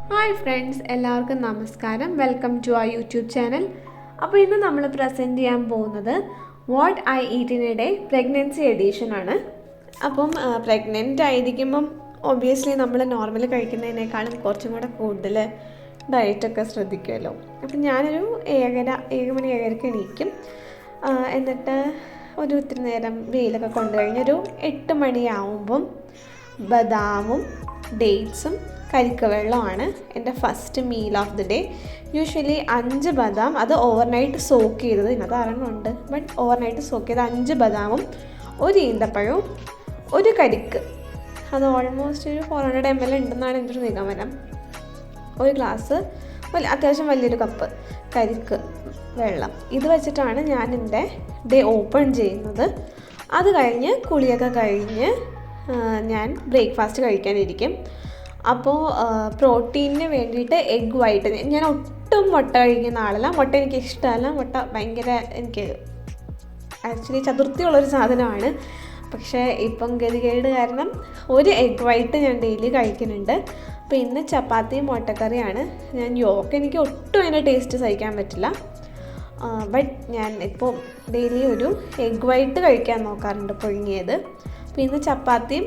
Hi friends, എല്ലാവർക്കും നമസ്കാരം. Welcome to ആ യൂട്യൂബ് ചാനൽ. അപ്പോൾ ഇന്ന് നമ്മൾ പ്രസൻറ്റ് ചെയ്യാൻ പോകുന്നത് വാട്ട് ഐ ഈറ്റിനിടെ പ്രഗ്നൻസി എഡീഷനാണ്. അപ്പം പ്രഗ്നൻ്റ് ആയിരിക്കുമ്പം ഒബ്വിയസ്ലി നമ്മൾ നോർമലി കഴിക്കുന്നതിനേക്കാളും കുറച്ചും കൂടെ കൂടുതൽ ഡയറ്റൊക്കെ ശ്രദ്ധിക്കുമല്ലോ. അപ്പം ഞാനൊരു 7 മണി 7:30 എണീക്കും. എന്നിട്ട് ഒരു ഇത്തിരി നേരം വെയിലൊക്കെ കൊണ്ടു കഴിഞ്ഞൊരു 8 മണിയാവുമ്പം ബദാമും ഡേറ്റ്സും കരിക്ക് വെള്ളമാണ് എൻ്റെ first meal of the day. Usually 5 ബദാം, അത് ഓവർനൈറ്റ് സോക്ക് ചെയ്തത്, ഇതിനകത്ത് അറിവുണ്ട്, ബട്ട് ഓവർനൈറ്റ് സോക്ക് ചെയ്ത് 5 ബദാമും ഒരു ഈന്തപ്പഴവും ഒരു കരിക്ക്, അത് ഓൾമോസ്റ്റ് ഒരു 400 ml ഉണ്ടെന്നാണ് എൻ്റെ ഒരു നിഗമനം. ഒരു ഗ്ലാസ് അത്യാവശ്യം വലിയൊരു കപ്പ് കരിക്ക് വെള്ളം, ഇത് വെച്ചിട്ടാണ് ഞാൻ എൻ്റെ ഡേ ഓപ്പൺ ചെയ്യുന്നത്. അത് കഴിഞ്ഞ് കുളിയൊക്കെ കഴിഞ്ഞ് ഞാൻ ബ്രേക്ക്ഫാസ്റ്റ് കഴിക്കാനിരിക്കും. അപ്പോൾ പ്രോട്ടീനിന് വേണ്ടിയിട്ട് എഗ് വൈറ്റ്, ഞാൻ ഒട്ടും മുട്ട കഴിക്കുന്ന ആളല്ല. മുട്ട എനിക്ക് ഇഷ്ടമല്ല. മുട്ട ഭയങ്കര എനിക്ക് ആക്ച്വലി ചതുർത്ഥിയുള്ളൊരു സാധനമാണ്. പക്ഷേ ഇപ്പം ഗതികേട് കാരണം ഒരു എഗ് വൈറ്റ് ഞാൻ ഡെയിലി കഴിക്കുന്നുണ്ട്. അപ്പോൾ ഇന്ന് ചപ്പാത്തിയും മുട്ടക്കറിയാണ്. ഞാൻ എനിക്ക് ഒട്ടും അതിൻ്റെ ടേസ്റ്റ് സഹിക്കാൻ പറ്റില്ല. ബട്ട് ഞാൻ ഇപ്പോൾ ഡെയിലി ഒരു എഗ് വൈറ്റ് കഴിക്കാൻ നോക്കാറുണ്ട്, പുഴുങ്ങിയത്. അപ്പോൾ ഇന്ന് ചപ്പാത്തിയും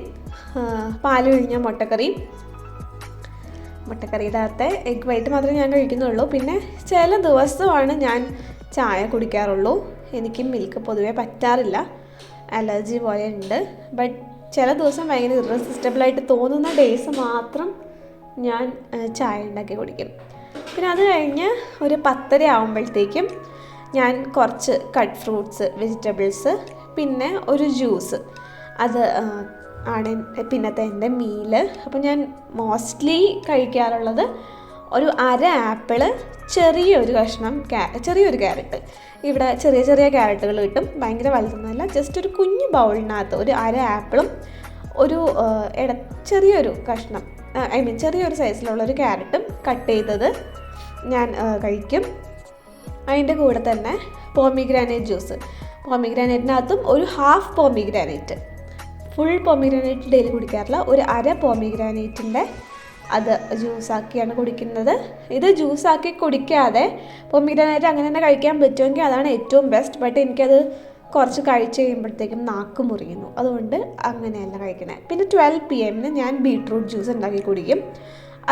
പാല് പിഴിഞ്ഞ മുട്ടക്കറിയുടെ അകത്തെ എഗ് വൈറ്റ് മാത്രമേ ഞാൻ കഴിക്കുന്നുള്ളൂ. പിന്നെ ചില ദിവസമാണ് ഞാൻ ചായ കുടിക്കാറുള്ളൂ. എനിക്ക് മിൽക്ക് പൊതുവേ പറ്റാറില്ല, അലർജി പോലെ ഉണ്ട്. ബട്ട് ചില ദിവസം ഭയങ്കര ഇറസിസ്റ്റബിളായിട്ട് തോന്നുന്ന ഡേയ്സ് മാത്രം ഞാൻ ചായ ഉണ്ടാക്കി കുടിക്കും. പിന്നെ അത് കഴിഞ്ഞ് ഒരു 10:30 ആകുമ്പോഴത്തേക്കും ഞാൻ കുറച്ച് കട്ട് ഫ്രൂട്ട്സ്, വെജിറ്റബിൾസ്, പിന്നെ ഒരു ജ്യൂസ്, അത് ആണ് പിന്നത്തെ എൻ്റെ മീല്. അപ്പോൾ ഞാൻ മോസ്റ്റ്ലി കഴിക്കാറുള്ളത് ഒരു അര ആപ്പിള്, ചെറിയൊരു കഷ്ണം ചെറിയൊരു ക്യാരറ്റ്. ഇവിടെ ചെറിയ ചെറിയ ക്യാരറ്റുകൾ കിട്ടും, ഭയങ്കര വലുതൊന്നുമല്ല. ജസ്റ്റ് ഒരു കുഞ്ഞു ബൗളിനകത്ത് ഒരു അര ആപ്പിളും ഒരു ചെറിയൊരു കഷ്ണം, ചെറിയൊരു സൈസിലുള്ളൊരു ക്യാരറ്റും കട്ട് ചെയ്തത് ഞാൻ കഴിക്കും. അതിൻ്റെ കൂടെ തന്നെ പോമിഗ്രാനൈറ്റ് ജ്യൂസ്, പോമിഗ്രാനൈറ്റിനകത്തും ഒരു half pomegranate, full pomegranate daily കുടിക്കാറില്ല, ഒരു അര പോമിഗ്രാനൈറ്റിൻ്റെ അത് ജ്യൂസാക്കിയാണ് കുടിക്കുന്നത്. ഇത് ജ്യൂസാക്കി കുടിക്കാതെ പോമിഗ്രാനൈറ്റ് അങ്ങനെ തന്നെ കഴിക്കാൻ പറ്റുമെങ്കിൽ അതാണ് ഏറ്റവും ബെസ്റ്റ്. ബട്ട് എനിക്കത് കുറച്ച് കഴിച്ച് കഴിയുമ്പോഴത്തേക്കും നാക്ക് മുറിയുന്നു, അതുകൊണ്ട് അങ്ങനെയല്ല കഴിക്കണേ. പിന്നെ 12 PM ഞാൻ ബീട്രൂട്ട് ജ്യൂസ് ഉണ്ടാക്കി കുടിക്കും.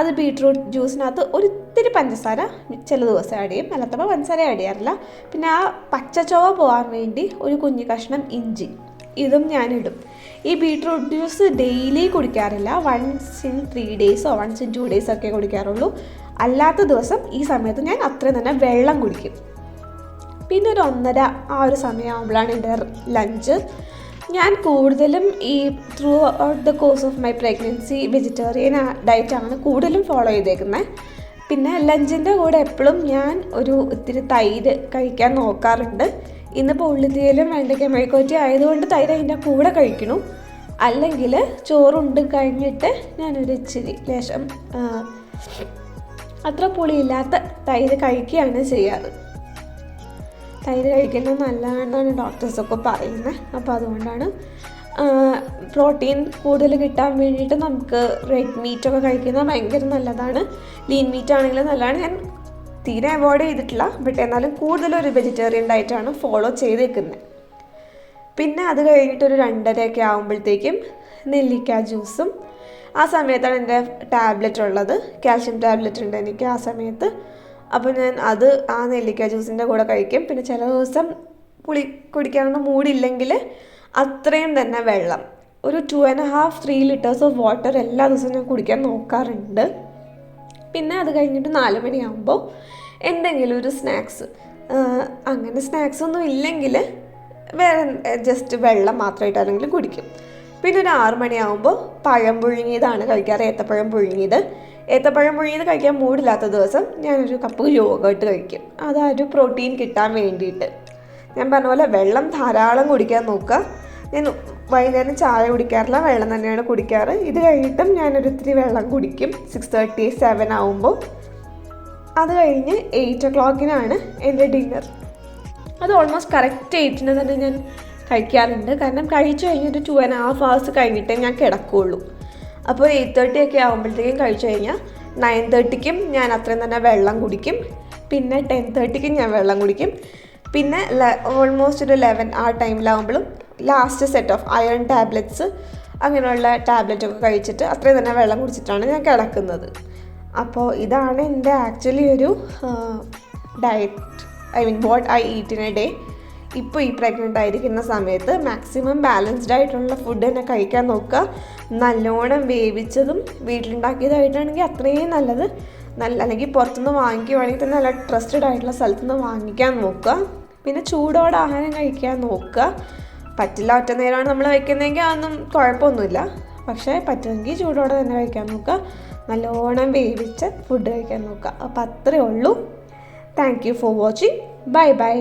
അത് ബീട്രൂട്ട് ജ്യൂസിനകത്ത് ഒരിത്തിരി പഞ്ചസാര ചില ദിവസം ആഡ് ചെയ്യും, അല്ലാത്തപ്പോൾ പഞ്ചസാര ആഡ് ചെയ്യാറില്ല. പിന്നെ ആ പച്ചച്ചോവ പോകാൻ വേണ്ടി ഒരു കുഞ്ഞു കഷ്ണം ഇഞ്ചി, ഇതും ഞാനിടും. ഈ ബീട്രൂട്ട് ജ്യൂസ് ഡെയിലി കുടിക്കാറില്ല, വൺസ് ഇൻ 3 ഡേയ്സോ വൺസ് ഇൻ 2 ഡേയ്സോ ഒക്കെ കുടിക്കാറുള്ളൂ. അല്ലാത്ത ദിവസം ഈ സമയത്ത് ഞാൻ അത്രയും തന്നെ വെള്ളം കുടിക്കും. പിന്നെ ഒരു 1:30 ആ ഒരു സമയമാകുമ്പോഴാണ് എൻ്റെ ലഞ്ച്. ഞാൻ കൂടുതലും ഈ through out the course of my pregnancy vegetarian ഡയറ്റാണ് കൂടുതലും ഫോളോ ചെയ്തേക്കുന്നത്. പിന്നെ ലഞ്ചിൻ്റെ കൂടെ എപ്പോഴും ഞാൻ ഒരു ഇത്തിരി തൈര് കഴിക്കാൻ നോക്കാറുണ്ട്. ഇന്നിപ്പോൾ ഉള്ളിത്തീയലും വെണ്ടയ്ക്ക മെഴുക്കുവരട്ടി ആയതുകൊണ്ട് തൈര് അതിൻ്റെ കൂടെ കഴിക്കണു. അല്ലെങ്കിൽ ചോറുണ്ട് കഴിഞ്ഞിട്ട് ഞാനൊരു ഇച്ചിരി ലേശം അത്ര പുളിയില്ലാത്ത തൈര് കഴിക്കുകയാണ് ചെയ്യാറ്. തൈര് കഴിക്കുന്നത് നല്ലതാണെന്നാണ് ഡോക്ടേഴ്സൊക്കെ പറയുന്നത്. അപ്പോൾ അതുകൊണ്ടാണ് പ്രോട്ടീൻ കൂടുതൽ കിട്ടാൻ വേണ്ടിയിട്ട് നമുക്ക് റെഡ് മീറ്റൊക്കെ കഴിക്കുന്നത് ഭയങ്കര നല്ലതാണ്. ലീൻ മീറ്റ് ആണെങ്കിലും നല്ലതാണ്. ഞാൻ തീരെ അവോയ്ഡ് ചെയ്തിട്ടില്ല, ബട്ട് എന്നാലും കൂടുതലൊരു വെജിറ്റേറിയൻ ഡയറ്റാണ് ഫോളോ ചെയ്തേക്കുന്നത്. പിന്നെ അത് കഴിഞ്ഞിട്ടൊരു 2:30 ആകുമ്പോഴത്തേക്കും നെല്ലിക്ക ജ്യൂസും, ആ സമയത്താണ് എൻ്റെ ടാബ്ലറ്റ് ഉള്ളത്, കാൽഷ്യം ടാബ്ലറ്റ് ഉണ്ട് എനിക്ക് ആ സമയത്ത്. അപ്പോൾ ഞാൻ അത് ആ നെല്ലിക്ക ജ്യൂസിൻ്റെ കൂടെ കഴിക്കും. പിന്നെ ചില ദിവസം പുളി കുടിക്കാനുള്ള മൂടില്ലെങ്കിൽ അത്രയും തന്നെ വെള്ളം, ഒരു 2.5-3 liters ഓഫ് വാട്ടർ എല്ലാ ദിവസവും ഞാൻ കുടിക്കാൻ നോക്കാറുണ്ട്. പിന്നെ അത് കഴിഞ്ഞിട്ട് 4 മണിയാകുമ്പോൾ എന്തെങ്കിലും ഒരു സ്നാക്സ്, അങ്ങനെ സ്നാക്സ് ഒന്നും ഇല്ലെങ്കിൽ വേറെ ജസ്റ്റ് വെള്ളം മാത്രമായിട്ട് ആണെങ്കിലും കുടിക്കും. പിന്നെ ഒരു 6 മണിയാകുമ്പോൾ പഴം പുഴുങ്ങിയതാണ് കഴിക്കാറ്, ഏത്തപ്പഴം പുഴുങ്ങിയത്. ഏത്തപ്പഴം പുഴുങ്ങിയത് കഴിക്കാൻ മൂടില്ലാത്ത ദിവസം ഞാനൊരു കപ്പ് യോഗേർട്ട് കഴിക്കും, അതൊരു പ്രോട്ടീൻ കിട്ടാൻ വേണ്ടിയിട്ട്. ഞാൻ പറഞ്ഞ പോലെ വെള്ളം ധാരാളം കുടിക്കാൻ നോക്കുക. ഞാൻ വൈകുന്നേരം ചായ കുടിക്കാറില്ല, വെള്ളം തന്നെയാണ് കുടിക്കാറ്. ഇത് കഴിഞ്ഞിട്ടും ഞാനൊരു ഇത്തിരി വെള്ളം കുടിക്കും 6:30 7 ആകുമ്പോൾ. അത് കഴിഞ്ഞ് 8 o'clock എൻ്റെ ഡിന്നർ. അത് ഓൾമോസ്റ്റ് കറക്റ്റ് 8 തന്നെ ഞാൻ കഴിക്കാറുണ്ട്. കാരണം കഴിച്ചു കഴിഞ്ഞൊരു 2.5 hours കഴിഞ്ഞിട്ടേ ഞാൻ കിടക്കുകയുള്ളൂ. അപ്പോൾ 8:30 ആകുമ്പോഴത്തേക്കും കഴിച്ചു കഴിഞ്ഞാൽ 9:30ക്കും ഞാൻ അത്രയും തന്നെ വെള്ളം കുടിക്കും. പിന്നെ 10:30ക്കും ഞാൻ വെള്ളം കുടിക്കും. പിന്നെ ഓൾമോസ്റ്റ് ഒരു 11 ആ ടൈമിലാകുമ്പോഴും last set of iron tablets അങ്ങനെയുള്ള ടാബ്ലറ്റൊക്കെ കഴിച്ചിട്ട് അത്രയും തന്നെ വെള്ളം കുടിച്ചിട്ടാണ് ഞാൻ കിടക്കുന്നത്. അപ്പോൾ ഇതാണ് എൻ്റെ ആക്ച്വലി ഒരു diet, I mean what I eat in A day. ഇപ്പോൾ ഈ പ്രഗ്നൻ്റ് ആയിരിക്കുന്ന സമയത്ത് മാക്സിമം ബാലൻസ്ഡ് ആയിട്ടുള്ള ഫുഡ് തന്നെ കഴിക്കാൻ നോക്കുക. നല്ലോണം വേവിച്ചതും വീട്ടിലുണ്ടാക്കിയതായിട്ടാണെങ്കിൽ അത്രയും നല്ലത്. അല്ലെങ്കിൽ പുറത്തുനിന്ന് വാങ്ങിക്കുവാണെങ്കിൽ തന്നെ നല്ല ട്രസ്റ്റഡ് ആയിട്ടുള്ള സ്ഥലത്തുനിന്ന് വാങ്ങിക്കാൻ നോക്കുക. പിന്നെ ചൂടോടെ ആഹാരം കഴിക്കാൻ നോക്കുക. പറ്റില്ല ഒറ്റ നേരമാണ് നമ്മൾ വയ്ക്കുന്നതെങ്കിൽ അതൊന്നും കുഴപ്പമൊന്നുമില്ല. പക്ഷേ പറ്റുമെങ്കിൽ ചൂടോടെ തന്നെ കഴിക്കാൻ നോക്കുക. നല്ലോണം വേവിച്ച് ഫുഡ് കഴിക്കാൻ നോക്കുക. അപ്പോൾ അത്രയേ ഉള്ളൂ. Thank you for watching. Bye bye.